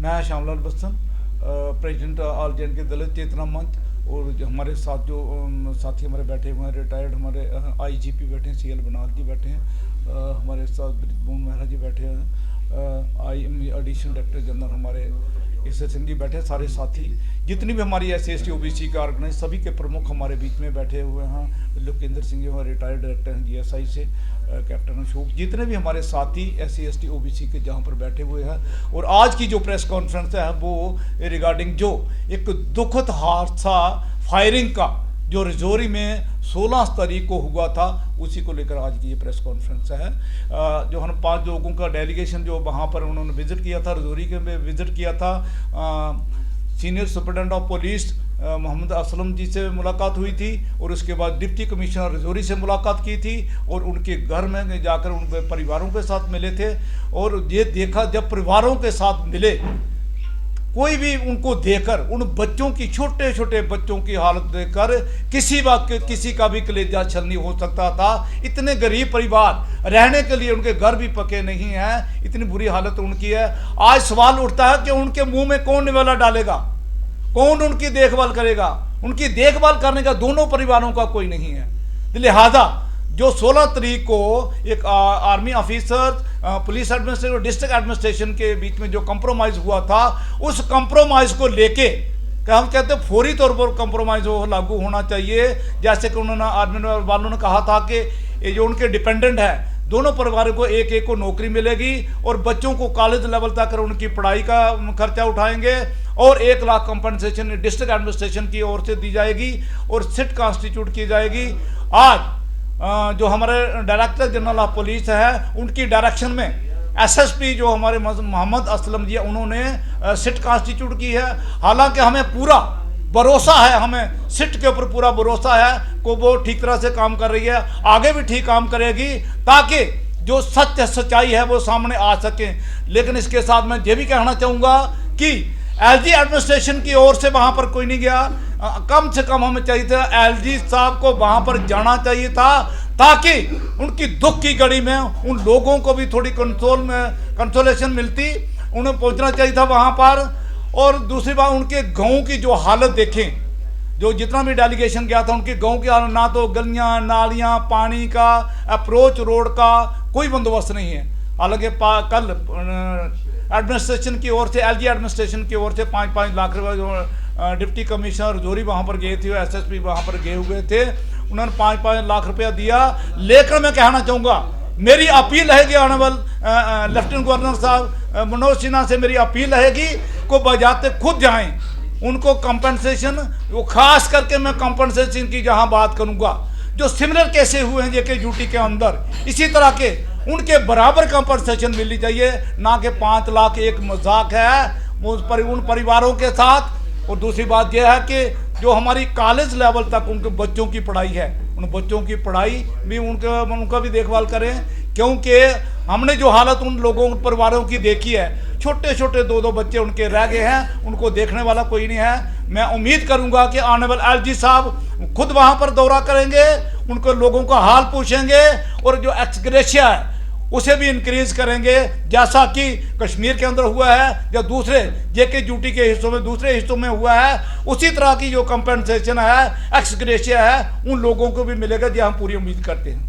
मैं श्यामलाल बस्सन, president all जे के दलित चेतना मंच, और जो हमारे साथ जो साथी हमारे बैठे हुए हैं, रिटायर्ड हमारे आईजीपी बैठे हैं, सीएल बनाल जी बैठे हैं, हमारे साथ ब्रिजमोहन मेहरा जी बैठे हैं, एडिशनल डायरेक्टर जनरल हमारे ईश्वर सिंह जी बैठे हैं, सारे साथी जितनी भी हमारी SC/ST OBC का ऑर्गेनाइज सभी के प्रमुख हमारे बीच में बैठे हुए हैं। लोकेंद्र सिंह जी हमारे रिटायर्ड डायरेक्टर हैं GSI से, कैप्टन अशोक, जितने भी हमारे साथी SC/ST OBC के जहाँ पर बैठे हुए हैं। और आज की जो प्रेस कॉन्फ्रेंस है वो रिगार्डिंग जो एक दुखद हादसा फायरिंग का जो रजौरी में 16 तारीख को हुआ था, उसी को लेकर आज की ये प्रेस कॉन्फ्रेंस है। जो हम 5 लोगों का डेलीगेशन जो वहाँ पर उन्होंने विजिट किया था, रजौरी के में विजिट किया था, senior superintendent of police Mohammad Aslam ji से मुलाकात हुई थी, और उसके बाद डिप्टी कमिश्नर रजौरी से मुलाकात की थी, और उनके घर में जाकर उन परिवारों के साथ मिले थे। और ये देखा, जब परिवारों के साथ मिले, कोई भी उनको देखकर, उन बच्चों की, छोटे छोटे बच्चों की हालत देखकर किसी का भी कलेजा छलनी हो सकता था। इतने गरीब परिवार, रहने के लिए उनके घर भी पके नहीं हैं, इतनी बुरी हालत उनकी है। आज सवाल उठता है कि उनके मुंह में कौन निवाला डालेगा, कौन उनकी देखभाल करेगा। उनकी देखभाल करने का दोनों परिवारों का कोई नहीं है। लिहाजा जो 16 तारीख को एक आर्मी ऑफिसर, पुलिस एडमिनिस्ट्रेशन और डिस्ट्रिक्ट एडमिनिस्ट्रेशन के बीच में जो कंप्रोमाइज़ हुआ था, उस कंप्रोमाइज़ को लेके हम कहते हैं फौरी तौर पर कंप्रोमाइज़ वो लागू होना चाहिए। जैसे कि उन्होंने आर्मी वालों ने कहा था कि ये जो उनके डिपेंडेंट है, दोनों परिवारों को एक एक को नौकरी मिलेगी, और बच्चों को कॉलेज लेवल तक उनकी पढ़ाई का खर्चा उठाएंगे, और 1 लाख कंपनसेशन डिस्ट्रिक्ट एडमिनिस्ट्रेशन की ओर से दी जाएगी, और सिट कॉन्स्टिट्यूट की जाएगी। आज जो हमारे डायरेक्टर जनरल ऑफ पुलिस है, उनकी डायरेक्शन में SSP जो हमारे मोहम्मद असलम जी, उन्होंने सिट कॉन्स्टिट्यूट की है। हालांकि हमें पूरा भरोसा है, हमें सिट के ऊपर पूरा भरोसा है कि वो ठीक तरह से काम कर रही है, आगे भी ठीक काम करेगी, ताकि जो सत्य सच्चाई है वो सामने आ सके। लेकिन इसके साथ मैं ये भी कहना चाहूँगा कि LG एडमिनिस्ट्रेशन की ओर से वहाँ पर कोई नहीं गया। कम से कम हमें चाहिए था LG साहब को वहाँ पर जाना चाहिए था, ताकि उनकी दुख की घड़ी में उन लोगों को भी थोड़ी कंसोलेशन मिलती। उन्हें पहुँचना चाहिए था वहाँ पर। और दूसरी बात, उनके गाँव की जो हालत देखें, जो जितना भी डेलीगेशन गया था, उनके गाँव की हालत, ना तो गलियाँ नालियाँ, पानी का, अप्रोच रोड का कोई बंदोबस्त नहीं है। हालांकि कल एडमिनिस्ट्रेशन की ओर से, LG एडमिनिस्ट्रेशन की ओर से 5-5 लाख रुपये डिप्टी कमिश्नर रजौरी वहाँ पर गए थे, SSP वहाँ पर गए हुए थे, उन्होंने 5-5 लाख रुपया दिया। लेकिन मैं कहना चाहूँगा, मेरी अपील रहेगी ऑनरेबल लेफ्टिनेंट गवर्नर साहब मनोज सिन्हा से, मेरी अपील रहेगी को बजाते खुद जाएं, उनको कंपनसेशन, वो खास करके मैं कंपनसेशन की जहाँ बात करूँगा, जो सिमिलर केसेस हुए हैं JK ड्यूटी के अंदर, इसी तरह के उनके बराबर कंपनसेशन मिलनी चाहिए, ना कि 5 लाख एक मजाक है उन परिवारों के साथ। और दूसरी बात यह है कि जो हमारी कॉलेज लेवल तक उनके बच्चों की पढ़ाई है, उन बच्चों की पढ़ाई भी उनका भी देखभाल करें, क्योंकि हमने जो हालत उन लोगों परिवारों की देखी है, छोटे छोटे 2-2 बच्चे उनके रह गए हैं, उनको देखने वाला कोई नहीं है। मैं उम्मीद करूंगा कि ऑनरेबल LG साहब खुद वहां पर दौरा करेंगे, उनको लोगों का हाल पूछेंगे, और जो एक्सग्रेशिया है उसे भी इंक्रीज करेंगे, जैसा कि कश्मीर के अंदर हुआ है या दूसरे JK ड्यूटी के हिस्सों में, दूसरे हिस्सों में हुआ है। उसी तरह की जो कंपनसेशन है, एक्सग्रेशिया है, उन लोगों को भी मिलेगा, जो हम पूरी उम्मीद करते हैं।